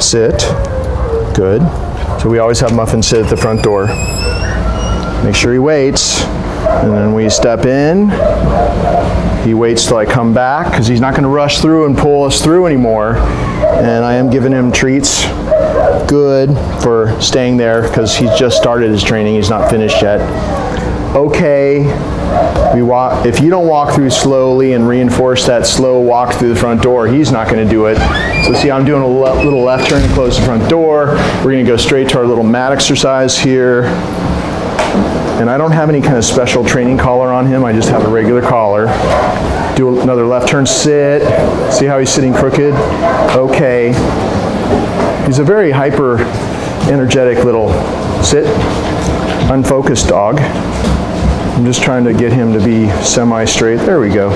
sit, good. So we always have Muffin sit at the front door. Make sure he waits, and then we step in. He waits till I come back, because he's not going to rush through and pull us through anymore. And I am giving him treats. Good for staying there, because he's just started his training. He's not finished yet. Okay. If you don't walk through slowly and reinforce that slow walk through the front door, he's not going to do it. So see, I'm doing a little left turn to close the front door. We're going to go straight to our little mat exercise here. And I don't have any kind of special training collar on him. I just have a regular collar. Do another left turn sit. See how he's sitting crooked? Okay. He's a very hyper energetic little sit, unfocused dog. I'm just trying to get him to be semi-straight. There we go.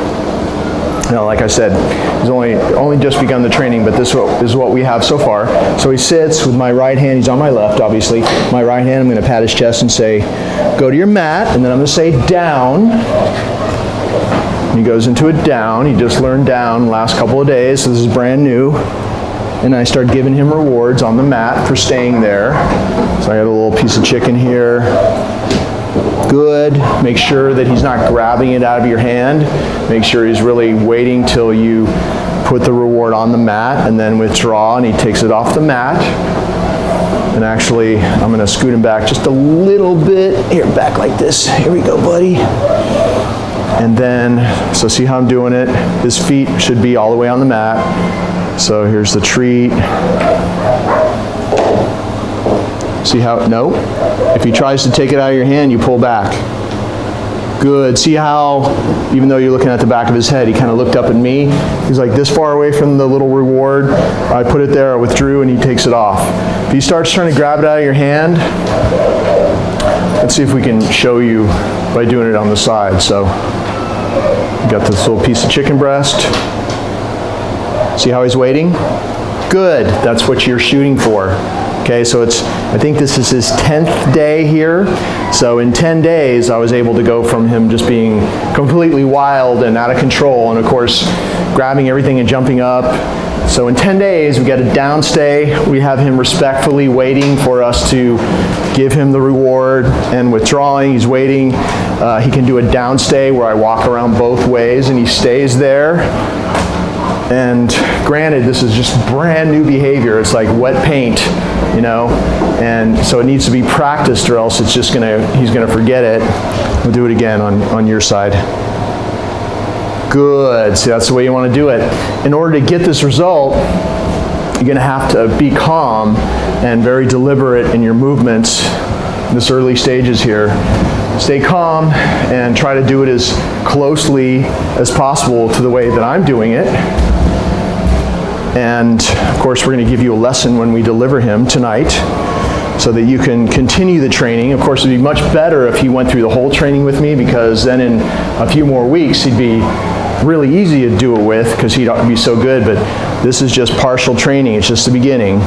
Now, like I said, he's only just begun the training, but this is what we have so far. So he sits with my right hand. He's on my left, obviously. My right hand, I'm going to pat his chest and say, go to your mat, and then I'm going to say down. He goes into a down. He just learned down the last couple of days, so this is brand new. And I start giving him rewards on the mat for staying there. So I got a little piece of chicken here. Good. Make sure that he's not grabbing it out of your hand. Make sure he's really waiting till you put the reward on the mat and then withdraw, and he takes it off the mat. And actually, I'm going to scoot him back just a little bit. Here, back like this. Here we go, buddy. And then, so see how I'm doing it? His feet should be all the way on the mat. So here's the treat. See how, no. If he tries to take it out of your hand, you pull back. Good. See how, even though you're looking at the back of his head, he kind of looked up at me. He's like this far away from the little reward. I put it there, I withdrew, and he takes it off. If he starts trying to grab it out of your hand, let's see if we can show you by doing it on the side. So, you got this little piece of chicken breast. See how he's waiting? Good. That's what you're shooting for. Okay, so I think this is his 10th day here. So in 10 days, I was able to go from him just being completely wild and out of control, and of course, grabbing everything and jumping up. So in 10 days, we got a downstay. We have him respectfully waiting for us to give him the reward and withdrawing. He's waiting. He can do a downstay where I walk around both ways and he stays there. And granted, this is just brand new behavior. It's like wet paint, you know, and so it needs to be practiced, or else it's just he's gonna forget it. We'll do it again on your side. Good. See, that's the way you want to do it. In order to get this result, you're gonna have to be calm and very deliberate in your movements in this early stages here. Stay calm and try to do it as closely as possible to the way that I'm doing it. And of course, we're going to give you a lesson when we deliver him tonight so that you can continue the training. Of course, it would be much better if he went through the whole training with me, because then in a few more weeks, he'd be really easy to do it with because he'd be so good. But this is just partial training. It's just the beginning.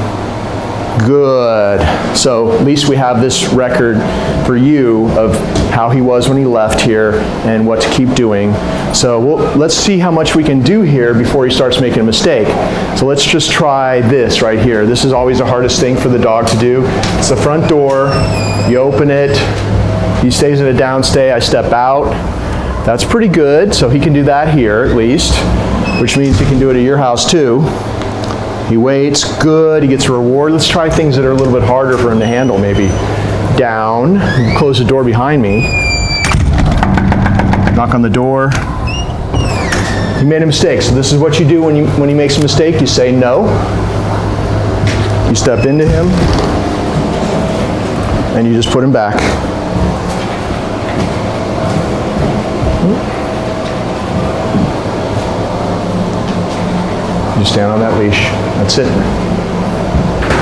Good. So at least we have this record for you of how he was when he left here and what to keep doing. So let's see how much we can do here before he starts making a mistake. So let's just try this right here. This is always the hardest thing for the dog to do. It's the front door. You open it. He stays in a downstay. I step out. That's pretty good. So he can do that here at least, which means he can do it at your house too. He waits, good, he gets a reward. Let's try things that are a little bit harder for him to handle, maybe. Down, close the door behind me. Knock on the door. He made a mistake, so this is what you do when he makes a mistake. You say no. You step into him, and you just put him back. You stand on that leash. That's it.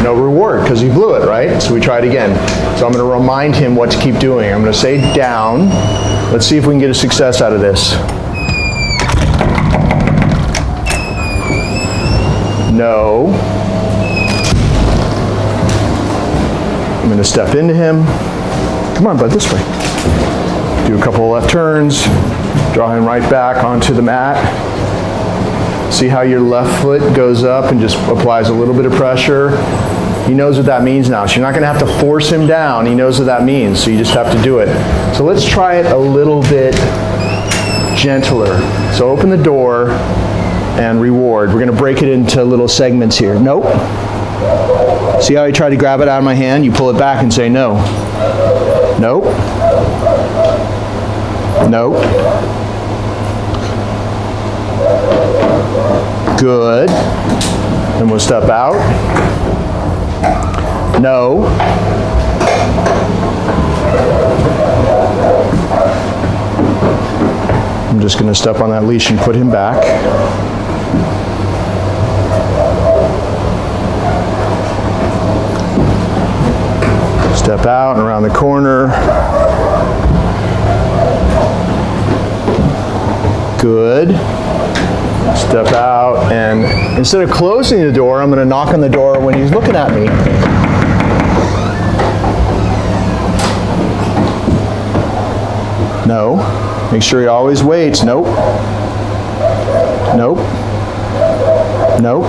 No reward because he blew it, right? So we try it again. So I'm going to remind him what to keep doing. I'm going to say down. Let's see if we can get a success out of this. No. I'm going to step into him. Come on, bud, this way. Do a couple of left turns. Draw him right back onto the mat. See how your left foot goes up and just applies a little bit of pressure? He knows what that means now. So you're not going to have to force him down. He knows what that means, so you just have to do it. So let's try it a little bit gentler. So open the door and reward. We're going to break it into little segments here. Nope. See how I tried to grab it out of my hand? You pull it back and say no. Nope. Nope. Good. Then we'll step out. No. I'm just going to step on that leash and put him back. Step out and around the corner. Good. Step out, and instead of closing the door, I'm going to knock on the door when he's looking at me. No. Make sure he always waits. Nope. Nope. Nope.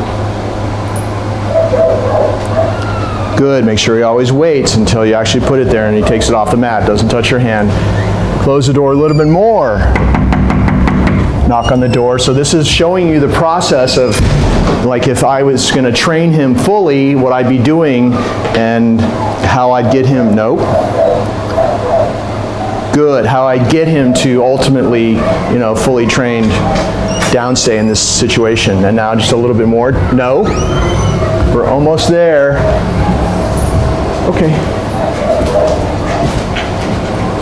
Good. Make sure he always waits until you actually put it there and he takes it off the mat. Doesn't touch your hand. Close the door a little bit more. Knock on the door. So this is showing you the process of, like, if I was going to train him fully, what I'd be doing and how I'd get him. Nope. Good. How I get him to ultimately, fully trained downstay in this situation. And now just a little bit more. No. We're almost there. Okay.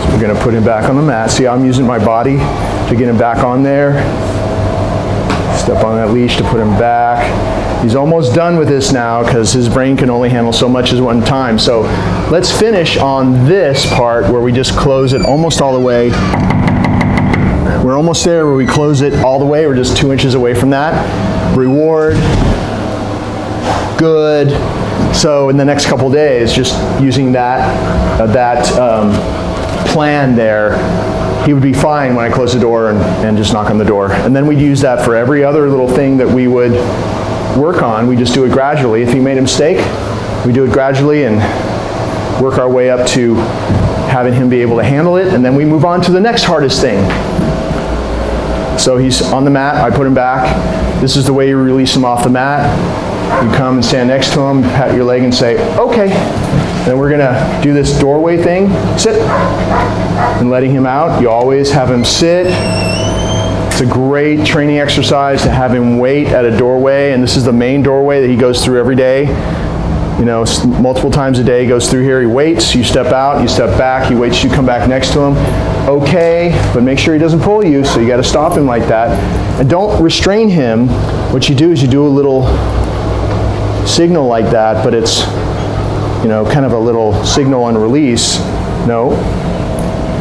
So we're going to put him back on the mat. See how I'm using my body to get him back on there. Step on that leash to put him back. He's almost done with this now because his brain can only handle so much at one time. So let's finish on this part where we just close it almost all the way. We're almost there where we close it all the way. We're just 2 inches away from that. Reward. Good. So in the next couple days, just using that plan there, he would be fine when I close the door and just knock on the door. And then we'd use that for every other little thing that we would work on. We just do it gradually. If he made a mistake, we do it gradually and work our way up to having him be able to handle it. And then we move on to the next hardest thing. So he's on the mat, I put him back. This is the way you release him off the mat. You come and stand next to him, pat your leg and say, okay. Then we're gonna do this doorway thing. Sit. And letting him out. You always have him sit. It's a great training exercise to have him wait at a doorway, and this is the main doorway that he goes through every day. Multiple times a day he goes through here. He waits, you step out, you step back, he waits, you come back next to him. Okay, but make sure he doesn't pull you, so you gotta stop him like that. And don't restrain him. What you do is you do a little signal like that, but it's kind of a little signal and release. No.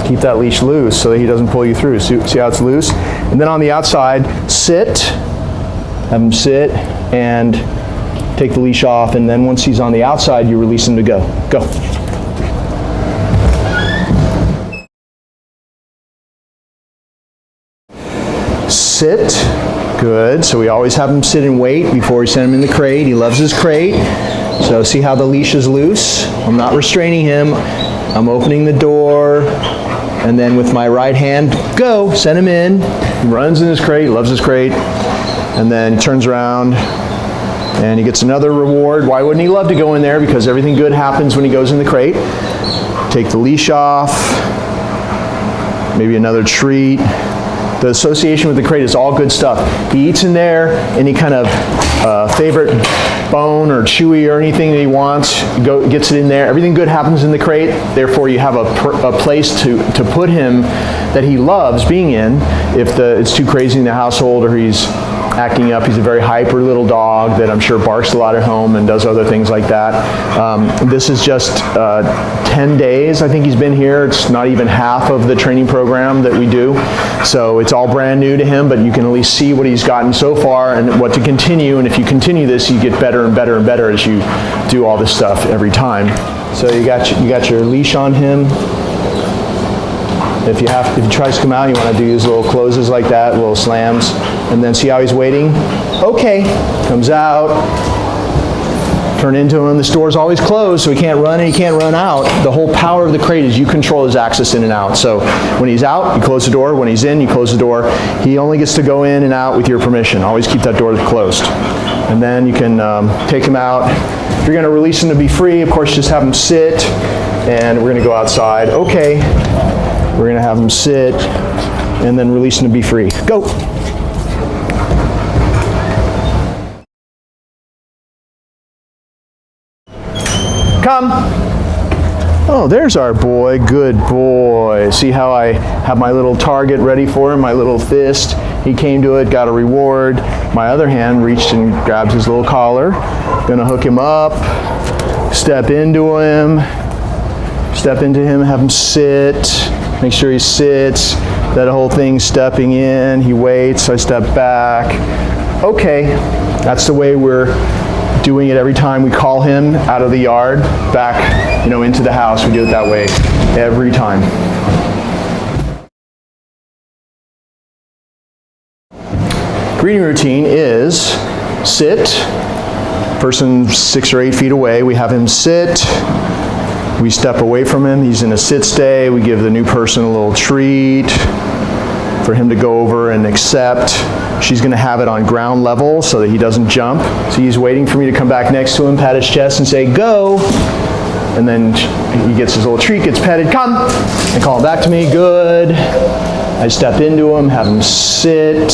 Keep that leash loose so that he doesn't pull you through. See how it's loose? And then on the outside, sit. Have him sit and take the leash off, and then once he's on the outside, you release him to go. Go. Sit. Good. So we always have him sit and wait before we send him in the crate. He loves his crate. So see how the leash is loose? I'm not restraining him. I'm opening the door, and then with my right hand, go, send him in. He runs in his crate, loves his crate, and then turns around and he gets another reward. Why wouldn't he love to go in there? Because everything good happens when he goes in the crate. Take the leash off, maybe another treat. The association with the crate is all good stuff. He eats in there, any kind of favorite bone or chewy or anything that he wants, gets it in there. Everything good happens in the crate. Therefore, you have a place to put him that he loves being in. If it's too crazy in the household or he's acting up, he's a very hyper little dog that I'm sure barks a lot at home and does other things like that. This is just 10 days I think he's been here. It's not even half of the training program that we do. So it's all brand new to him, but you can at least see what he's gotten so far and what to continue. And if you continue this, you get better and better and better as you do all this stuff every time. So you got your leash on him. If he tries to come out, you want to do these little closes like that, little slams, and then see how he's waiting. okay, comes out, turn into him. This door's always closed, so he can't run and he can't run out. The whole power of the crate is you control his access in and out. So when he's out, you close the door. When he's in, you close the door. He only gets to go in and out with your permission. Always keep that door closed. And then you can take him out. If you're going to release him to be free, of course, just have him sit, and we're going to go outside. Okay, we're going to have him sit, and then release him to be free. Go. Come. Oh, there's our boy. Good boy. See how I have my little target ready for him, my little fist? He came to it, got a reward. My other hand reached and grabbed his little collar. Gonna hook him up, step into him, have him sit, make sure he sits. That whole thing stepping in, he waits, I step back. Okay, that's the way we're doing it every time we call him out of the yard, back, into the house. We do it that way every time. Greeting routine is sit. Person 6 or 8 feet away, we have him sit. We step away from him. He's in a sit stay. We give the new person a little treat for him to go over and accept. She's going to have it on ground level so that he doesn't jump. So he's waiting for me to come back next to him, pat his chest and say, go. And then he gets his little treat, gets petted, come. And call him back to me, good. I step into him, have him sit.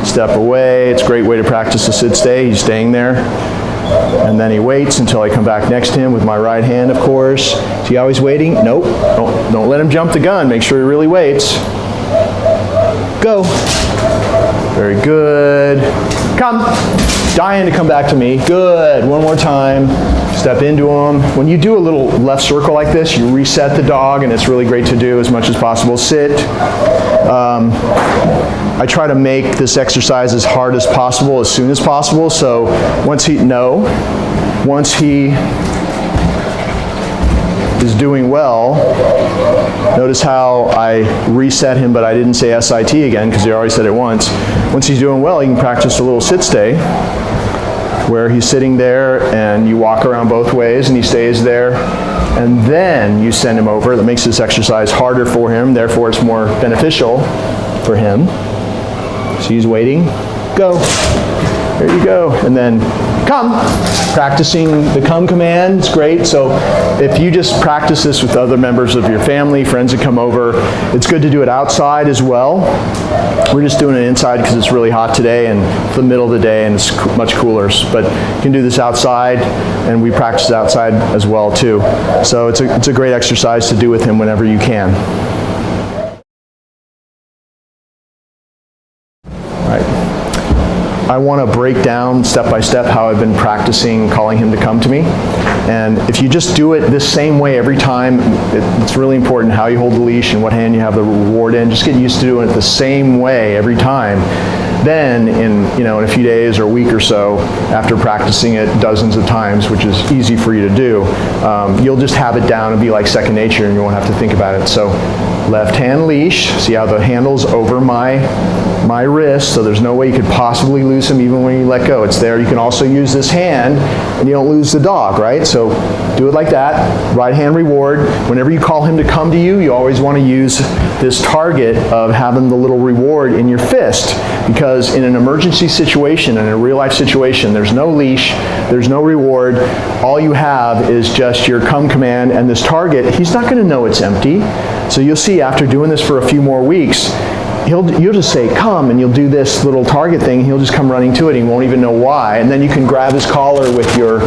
Step away. It's a great way to practice the sit stay. He's staying there. And then he waits until I come back next to him with my right hand, of course. Is he always waiting? Nope. Don't let him jump the gun. Make sure he really waits. Go. Very good. Come. Dying to come back to me. Good. One more time. Step into him. When you do a little left circle like this, you reset the dog, and it's really great to do as much as possible. Sit. I try to make this exercise as hard as possible, as soon as possible. So once he is doing well, notice how I reset him, but I didn't say SIT again because he already said it once. Once he's doing well, you can practice a little sit stay where he's sitting there and you walk around both ways and he stays there. And then you send him over. That makes this exercise harder for him, therefore it's more beneficial for him. So he's waiting. Go. There you go. And then come. Practicing the come command is great. So if you just practice this with other members of your family, friends that come over, it's good to do it outside as well. We're just doing it inside because it's really hot today and it's the middle of the day and it's much cooler. But you can do this outside, and we practice outside as well too. So it's a great exercise to do with him whenever you can. I want to break down step by step how I've been practicing calling him to come to me. And if you just do it this same way every time, it's really important how you hold the leash and what hand you have the reward in. Just get used to doing it the same way every time. Then in a few days or a week or so, after practicing it dozens of times, which is easy for you to do, you'll just have it down and be like second nature, and you won't have to think about it. So left hand leash, see how the handle's over my wrist, so there's no way you could possibly lose him even when you let go. It's there. You can also use this hand and you don't lose the dog, right? So do it like that. Right hand reward. Whenever you call him to come to you, you always want to use this target of having the little reward in your fist, because in an emergency situation, in a real life situation, there's no leash, there's no reward. All you have is just your come command and this target. He's not going to know it's empty. So you'll see after doing this for a few more weeks, you'll just say come, and you'll do this little target thing. He'll just come running to it. He won't even know why. And then you can grab his collar with your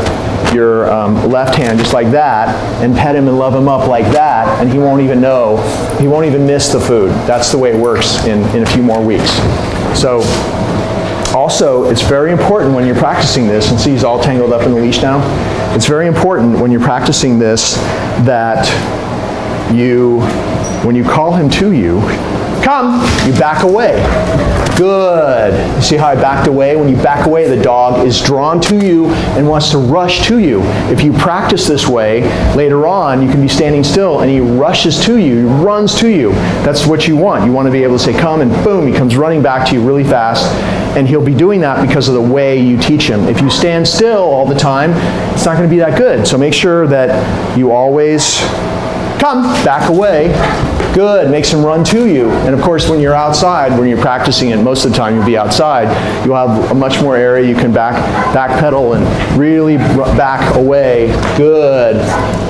left hand just like that and pet him and love him up like that, and he won't even know. He won't even miss the food. That's the way it works in a few more weeks. So also, it's very important when you're practicing this, and see he's all tangled up in the leash now. It's very important when you're practicing this that when you call him to you, come, you back away. Good. You see how I backed away? When you back away, the dog is drawn to you and wants to rush to you. If you practice this way, later on, you can be standing still and he rushes to you, he runs to you. That's what you want. You want to be able to say, come, and boom, he comes running back to you really fast. And he'll be doing that because of the way you teach him. If you stand still all the time, it's not going to be that good. So make sure that you always come, back away. Good, makes him run to you. And of course, when you're outside, when you're practicing it, most of the time you'll be outside, you'll have a much more area you can backpedal and really back away. Good.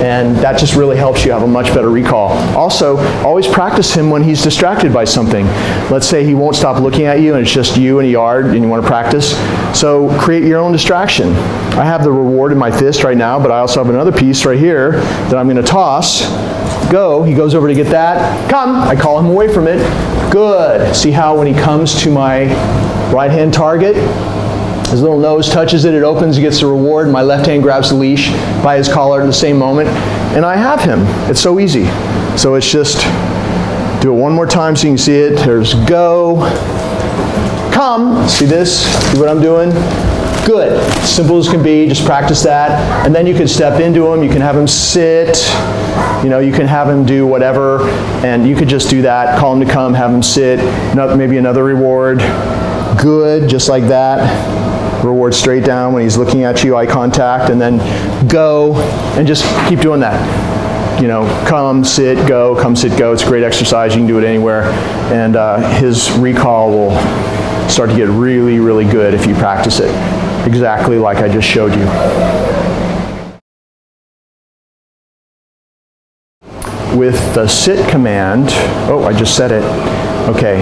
And that just really helps you have a much better recall. Also, always practice him when he's distracted by something. Let's say he won't stop looking at you and it's just you in a yard and you want to practice. So create your own distraction. I have the reward in my fist right now, but I also have another piece right here that I'm going to toss. Go. He goes over to get that. Come. I call him away from it. Good. See how when he comes to my right-hand target, his little nose touches it, it opens, he gets the reward, my left hand grabs the leash by his collar at the same moment, and I have him. It's so easy. So it's just, do it one more time so you can see it. There's go. Come. See this? See what I'm doing? Good. Simple as can be. Just practice that. And then you can step into him. You can have him sit. You know, you can have him do whatever. And you could just do that. Call him to come. Have him sit. Maybe another reward. Good. Just like that. Reward straight down when he's looking at you. Eye contact. And then go. And just keep doing that. You know, come, sit, go. Come, sit, go. It's a great exercise. You can do it anywhere. And his recall will start to get really, really good if you practice it exactly like I just showed you. With the sit command, oh, I just said it. Okay,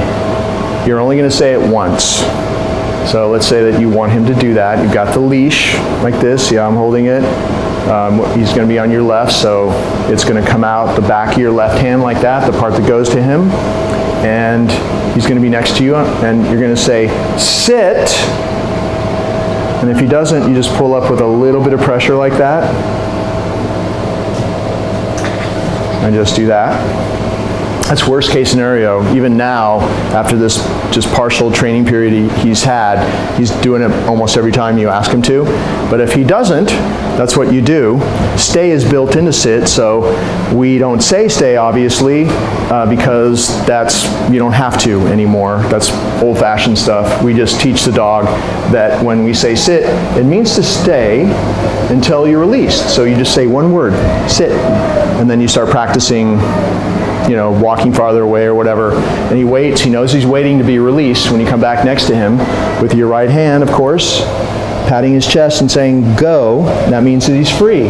you're only going to say it once. So let's say that you want him to do that. You've got the leash like this. See how I'm holding it? He's going to be on your left, so it's going to come out the back of your left hand like that, the part that goes to him. And he's going to be next to you, and you're going to say, sit. And if he doesn't, you just pull up with a little bit of pressure like that. And just do that. That's worst case scenario. Even now, after this just partial training period he's had, he's doing it almost every time you ask him to. But if he doesn't, that's what you do. Stay is built into sit, so we don't say stay, obviously, because you don't have to anymore. That's old-fashioned stuff. We just teach the dog that when we say sit, it means to stay until you're released. So you just say one word, sit, and then you start practicing, you know, walking farther away or whatever, and he waits. He knows he's waiting to be released when you come back next to him with your right hand, of course, patting his chest and saying go. That means that he's free.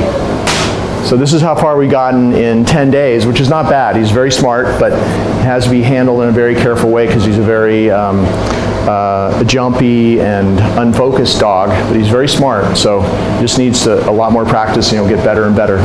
So this is how far we've gotten in 10 days, which is not bad. He's very smart, but has to be handled in a very careful way because he's a very jumpy and unfocused dog, but he's very smart. So just needs a lot more practice and he'll get better and better.